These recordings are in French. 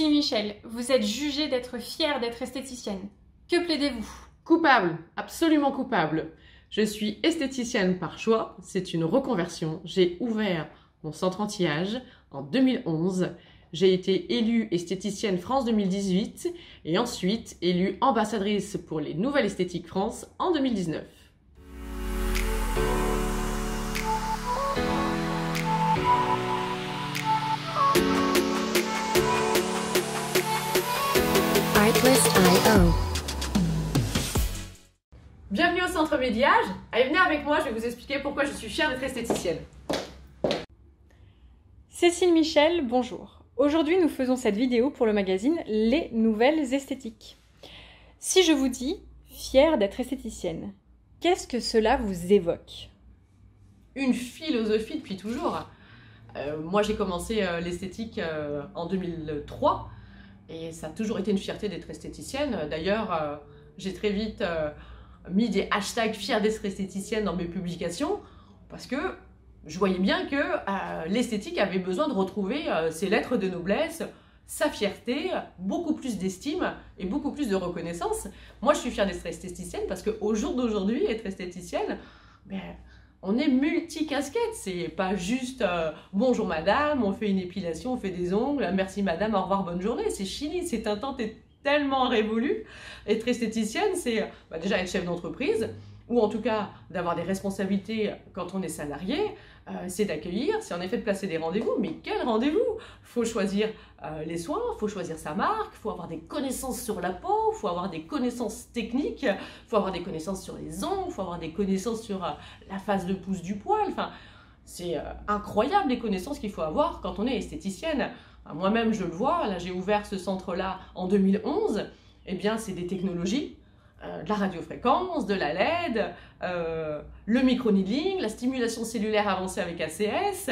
Cécile Michel, vous êtes jugée d'être fière d'être esthéticienne. Que plaidez-vous? Coupable, absolument coupable. Je suis esthéticienne par choix, c'est une reconversion. J'ai ouvert mon centre anti-âge en 2011. J'ai été élue esthéticienne France 2018 et ensuite élue ambassadrice pour les Nouvelles Esthétiques France en 2019. Artlist.io. Bienvenue au Centre Médiage. Allez, venez avec moi, je vais vous expliquer pourquoi je suis fière d'être esthéticienne. Cécile Michel, bonjour. Aujourd'hui, nous faisons cette vidéo pour le magazine Les Nouvelles Esthétiques. Si je vous dis fière d'être esthéticienne, qu'est-ce que cela vous évoque? Une philosophie depuis toujours. Moi, j'ai commencé l'esthétique en 2003 et ça a toujours été une fierté d'être esthéticienne. D'ailleurs, j'ai très vite mis des hashtags fière d'être esthéticienne dans mes publications parce que je voyais bien que l'esthétique avait besoin de retrouver ses lettres de noblesse, sa fierté, beaucoup plus d'estime et beaucoup plus de reconnaissance. Moi, je suis fière d'être esthéticienne parce qu'au jour d'aujourd'hui, être esthéticienne, on est multi-casquette. C'est pas juste bonjour madame, on fait une épilation, on fait des ongles, merci madame, au revoir, bonne journée. C'est fini, c'est un temps tellement révolu. Être esthéticienne, c'est déjà être chef d'entreprise, ou en tout cas d'avoir des responsabilités quand on est salarié, c'est d'accueillir, c'est en effet de placer des rendez-vous. Mais quel rendez-vous? Il faut choisir les soins, il faut choisir sa marque, il faut avoir des connaissances sur la peau, il faut avoir des connaissances techniques, il faut avoir des connaissances sur les ongles, il faut avoir des connaissances sur la phase de pouce du poil. Enfin, c'est incroyable les connaissances qu'il faut avoir quand on est esthéticienne. Moi-même, je le vois, là j'ai ouvert ce centre-là en 2011, eh bien c'est des technologies, de la radiofréquence, de la LED, le microneedling, la stimulation cellulaire avancée avec ACS,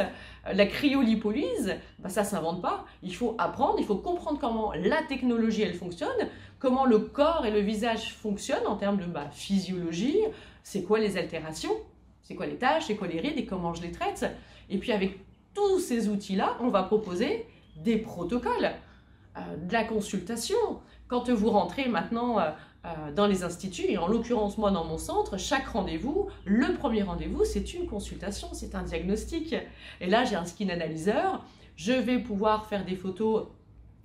la cryolipolyse, ça s'invente pas. Il faut apprendre, il faut comprendre comment la technologie elle fonctionne, comment le corps et le visage fonctionnent en termes de physiologie, c'est quoi les altérations, c'est quoi les taches, c'est quoi les rides et comment je les traite. Et puis avec tous ces outils-là, on va proposer des protocoles, de la consultation. Quand vous rentrez maintenant dans les instituts, et en l'occurrence moi dans mon centre, chaque rendez-vous, le premier rendez-vous, c'est une consultation, c'est un diagnostic. Et là j'ai un skin analyseur, je vais pouvoir faire des photos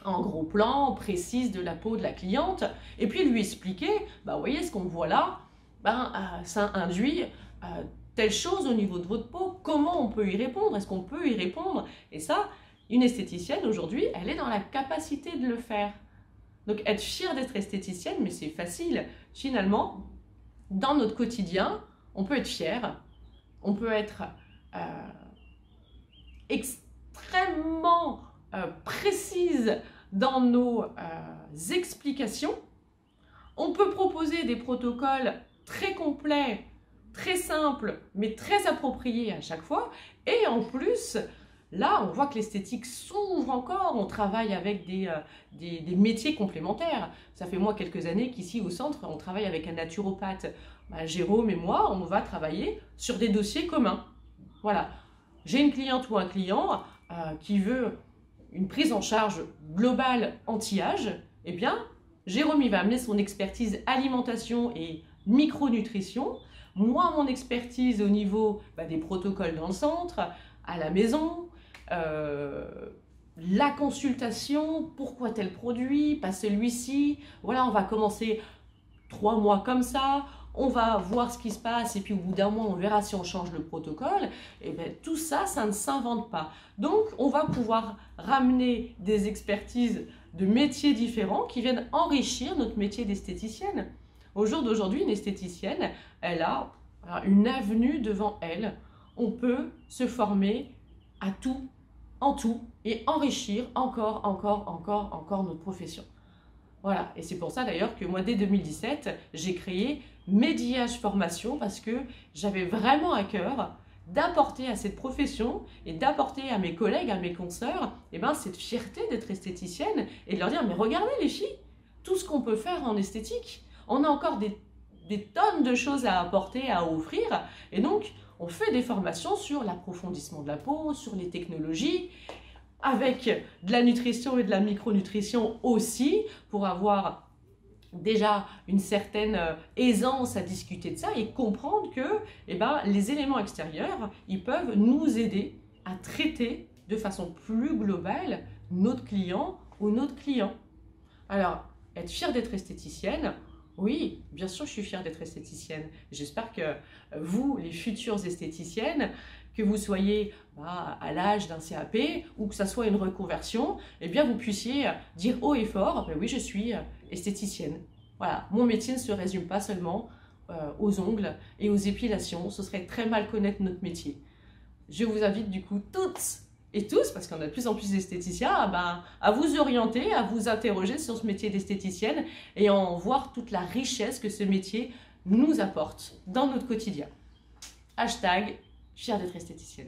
en gros plan, précises de la peau de la cliente, et puis lui expliquer, vous voyez ce qu'on voit là, ça induit telle chose au niveau de votre peau, comment on peut y répondre, est-ce qu'on peut y répondre? Et ça, une esthéticienne aujourd'hui, elle est dans la capacité de le faire. Donc être fière d'être esthéticienne, mais c'est facile. Finalement, dans notre quotidien, on peut être fier, on peut être extrêmement précise dans nos explications. On peut proposer des protocoles très complets, très simples, mais très appropriés à chaque fois. Et en plus, là, on voit que l'esthétique s'ouvre encore, on travaille avec des métiers complémentaires. Ça fait moi quelques années qu'ici au centre, on travaille avec un naturopathe. Jérôme et moi, on va travailler sur des dossiers communs. Voilà, j'ai une cliente ou un client qui veut une prise en charge globale anti-âge. Eh bien, Jérôme, il va amener son expertise alimentation et micronutrition. Moi, mon expertise au niveau des protocoles dans le centre, à la maison, la consultation, pourquoi tel produit, pas celui-ci. Voilà, on va commencer 3 mois comme ça, on va voir ce qui se passe et puis au bout d'un mois, on verra si on change le protocole. Et bien tout ça, ça ne s'invente pas. Donc, on va pouvoir ramener des expertises de métiers différents qui viennent enrichir notre métier d'esthéticienne. Au jour d'aujourd'hui, une esthéticienne, elle a une avenue devant elle. On peut se former à tout, en tout, et enrichir encore notre profession. Voilà, et c'est pour ça d'ailleurs que moi, dès 2017, j'ai créé Médiage Formation parce que j'avais vraiment à cœur d'apporter à cette profession et d'apporter à mes collègues, à mes consoeurs, cette fierté d'être esthéticienne et de leur dire, mais regardez les filles, tout ce qu'on peut faire en esthétique, on a encore des tonnes de choses à apporter, à offrir, et donc on fait des formations sur l'approfondissement de la peau, sur les technologies, avec de la nutrition et de la micronutrition aussi, pour avoir déjà une certaine aisance à discuter de ça et comprendre que les éléments extérieurs, ils peuvent nous aider à traiter de façon plus globale notre client ou notre client. Alors, être fière d'être esthéticienne, oui, bien sûr je suis fière d'être esthéticienne. J'espère que vous, les futures esthéticiennes, que vous soyez à l'âge d'un CAP ou que ça soit une reconversion, eh bien vous puissiez dire haut et fort, oui je suis esthéticienne. Voilà, mon métier ne se résume pas seulement aux ongles et aux épilations, ce serait très mal connaître notre métier. Je vous invite du coup toutes et tous, parce qu'on a de plus en plus d'esthéticiens, à vous orienter, à vous interroger sur ce métier d'esthéticienne et à en voir toute la richesse que ce métier nous apporte dans notre quotidien. Hashtag fière d'être esthéticienne.